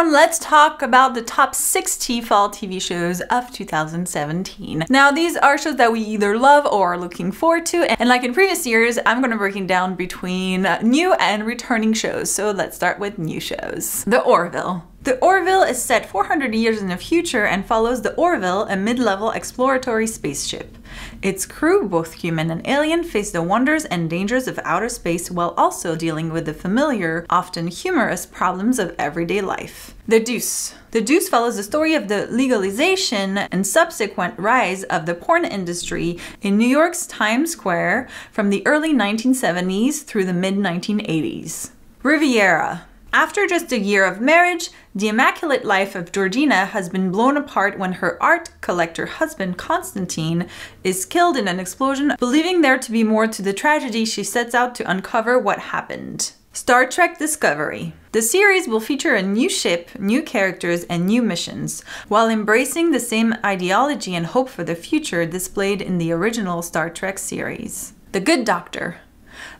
everyone, let's talk about the top 60 fall TV shows of 2017. Now, these are shows that we either love or are looking forward to, and like in previous years, I'm going to break it down between new and returning shows. So let's start with new shows. The Orville. The Orville is set 400 years in the future and follows the Orville, a mid-level exploratory spaceship. Its crew, both human and alien, face the wonders and dangers of outer space while also dealing with the familiar, often humorous problems of everyday life. The Deuce. The Deuce follows the story of the legalization and subsequent rise of the porn industry in New York's Times Square from the early 1970s through the mid-1980s. Riviera. After just a year of marriage, the immaculate life of Georgina has been blown apart when her art collector husband, Constantine, is killed in an explosion. Believing there to be more to the tragedy, she sets out to uncover what happened. Star Trek Discovery. The series will feature a new ship, new characters, and new missions, while embracing the same ideology and hope for the future displayed in the original Star Trek series. The Good Doctor.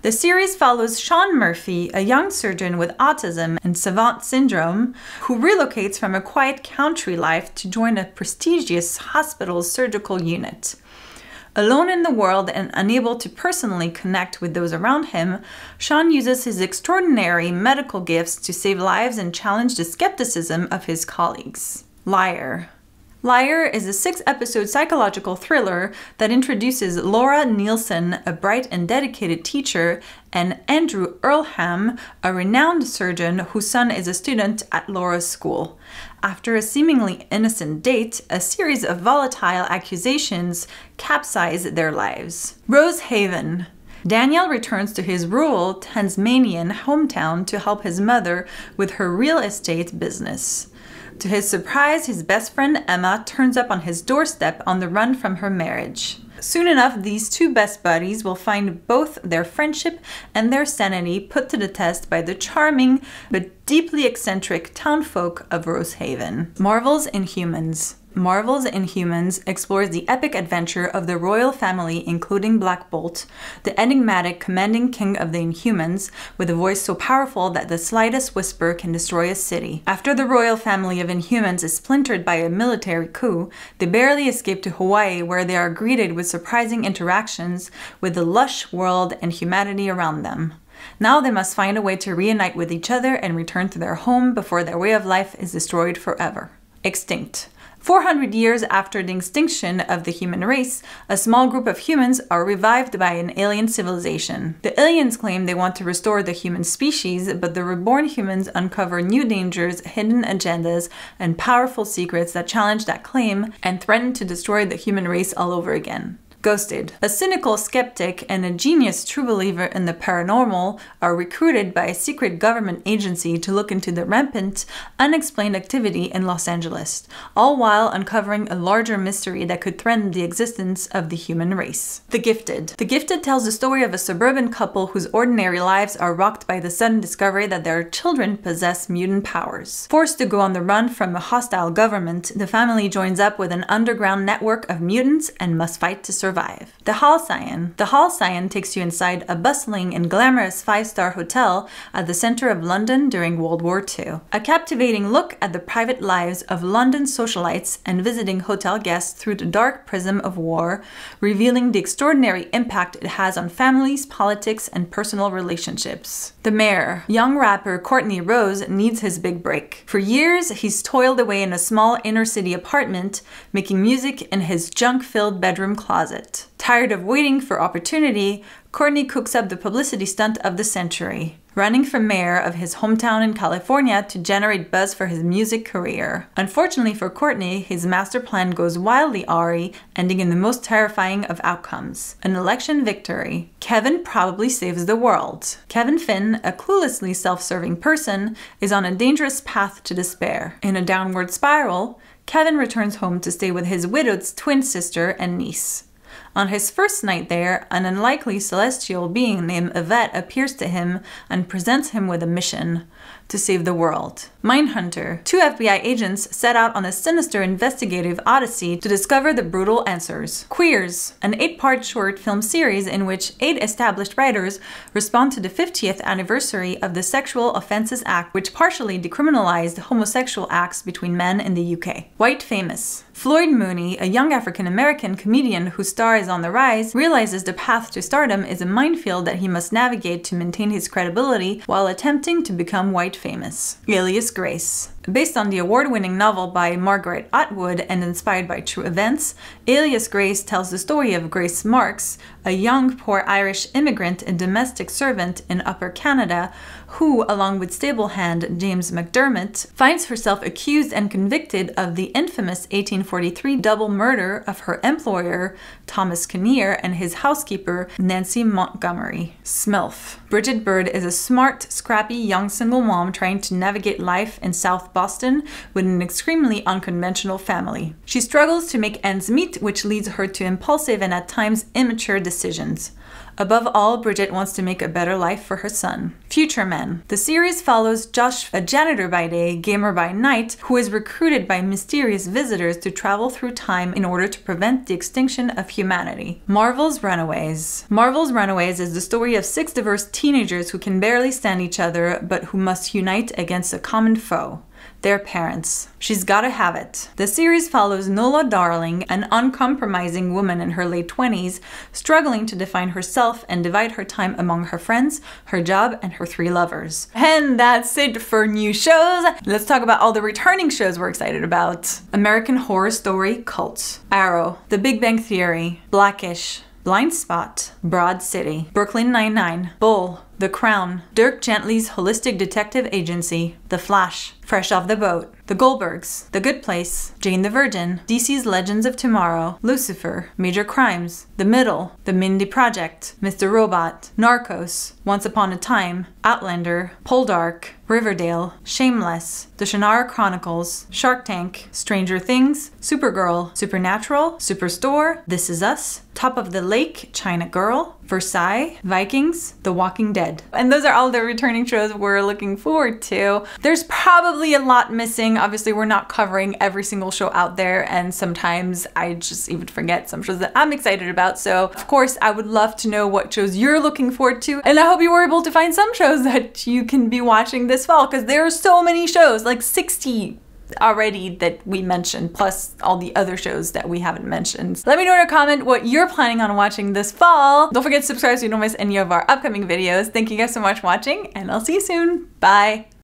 The series follows Sean Murphy, a young surgeon with autism and savant syndrome, who relocates from a quiet country life to join a prestigious hospital's surgical unit. Alone in the world and unable to personally connect with those around him, Sean uses his extraordinary medical gifts to save lives and challenge the skepticism of his colleagues. Liar. Liar is a 6-episode psychological thriller that introduces Laura Nielsen, a bright and dedicated teacher, and Andrew Earlham, a renowned surgeon whose son is a student at Laura's school. After a seemingly innocent date, a series of volatile accusations capsize their lives. Rosehaven. Daniel returns to his rural Tasmanian hometown to help his mother with her real estate business. To his surprise, his best friend Emma turns up on his doorstep on the run from her marriage. Soon enough, these two best buddies will find both their friendship and their sanity put to the test by the charming but deeply eccentric townfolk of Rosehaven. Marvel's Inhumans. Marvel's Inhumans explores the epic adventure of the royal family, including Black Bolt, the enigmatic commanding king of the Inhumans, with a voice so powerful that the slightest whisper can destroy a city. After the royal family of Inhumans is splintered by a military coup, they barely escape to Hawaii, where they are greeted with surprising interactions with the lush world and humanity around them. Now they must find a way to reunite with each other and return to their home before their way of life is destroyed forever. Extinct. 400 years after the extinction of the human race, a small group of humans are revived by an alien civilization. The aliens claim they want to restore the human species, but the reborn humans uncover new dangers, hidden agendas, and powerful secrets that challenge that claim and threaten to destroy the human race all over again. Ghosted. A cynical skeptic and a genius true believer in the paranormal are recruited by a secret government agency to look into the rampant, unexplained activity in Los Angeles, all while uncovering a larger mystery that could threaten the existence of the human race. The Gifted. The Gifted tells the story of a suburban couple whose ordinary lives are rocked by the sudden discovery that their children possess mutant powers. Forced to go on the run from a hostile government, the family joins up with an underground network of mutants and must fight to survive. The Halcyon. The Halcyon takes you inside a bustling and glamorous 5-star hotel at the center of London during World War II. A captivating look at the private lives of London socialites and visiting hotel guests through the dark prism of war, revealing the extraordinary impact it has on families, politics, and personal relationships. The Mayor. Young rapper Courtney Rose needs his big break. For years, he's toiled away in a small inner-city apartment, making music in his junk-filled bedroom closet. Tired of waiting for opportunity, Courtney cooks up the publicity stunt of the century, running for mayor of his hometown in California to generate buzz for his music career. Unfortunately for Courtney, his master plan goes wildly awry, ending in the most terrifying of outcomes: an election victory. Kevin probably saves the world. Kevin Finn, a cluelessly self-serving person, is on a dangerous path to despair. In a downward spiral, Kevin returns home to stay with his widowed twin sister and niece. On his first night there, an unlikely celestial being named Yvette appears to him and presents him with a mission: to save the world. Mindhunter. 2 FBI agents set out on a sinister investigative odyssey to discover the brutal answers. Queers. An 8-part short film series in which 8 established writers respond to the 50th anniversary of the Sexual Offences Act, which partially decriminalized homosexual acts between men in the UK. White famous. Floyd Mooney, a young African-American comedian whose star is on the rise, realizes the path to stardom is a minefield that he must navigate to maintain his credibility while attempting to become white famous. Alias Grace. Based on the award-winning novel by Margaret Atwood and inspired by true events, Alias Grace tells the story of Grace Marks, a young, poor Irish immigrant and domestic servant in Upper Canada who, along with stable hand James McDermott, finds herself accused and convicted of the infamous 1843 double murder of her employer, Thomas Kinnear, and his housekeeper, Nancy Montgomery. SMILF. Bridget Bird is a smart, scrappy young single mom trying to navigate life in South Boston with an extremely unconventional family. She struggles to make ends meet, which leads her to impulsive and at times immature decisions. Above all, Bridget wants to make a better life for her son. Future Men. The series follows Josh, a janitor by day, gamer by night, who is recruited by mysterious visitors to travel through time in order to prevent the extinction of humanity. Marvel's Runaways. Marvel's Runaways is the story of 6 diverse teenagers who can barely stand each other, but who must unite against a common foe: their parents. She's Gotta Have It. The series follows Nola Darling, an uncompromising woman in her late 20s, struggling to define herself and divide her time among her friends, her job, and her 3 lovers. And that's it for new shows. Let's talk about all the returning shows we're excited about. American Horror Story Cult. Arrow. The Big Bang Theory. Blackish. Blind Spot. Broad City. Brooklyn Nine-Nine. Bull. The Crown. Dirk Gently's Holistic Detective Agency. The Flash. Fresh Off the Boat. The Goldbergs. The Good Place. Jane the Virgin. DC's Legends of Tomorrow. Lucifer. Major Crimes. The Middle. The Mindy Project. Mr. Robot. Narcos. Once Upon a Time. Outlander. Poldark. Riverdale. Shameless. The Shannara Chronicles. Shark Tank. Stranger Things. Supergirl. Supernatural. Superstore. This Is Us. Top of the Lake. China Girl. Versailles. Vikings. The Walking Dead. And those are all the returning shows we're looking forward to. There's probably a lot missing. Obviously, we're not covering every single show out there, and sometimes I just even forget some shows that I'm excited about. So, of course, I would love to know what shows you're looking forward to, and I hope you were able to find some shows that you can be watching this fall, because there are so many shows, like 60 already that we mentioned, plus all the other shows that we haven't mentioned. Let me know in a comment what you're planning on watching this fall. Don't forget to subscribe so you don't miss any of our upcoming videos. Thank you guys so much for watching, and I'll see you soon. Bye!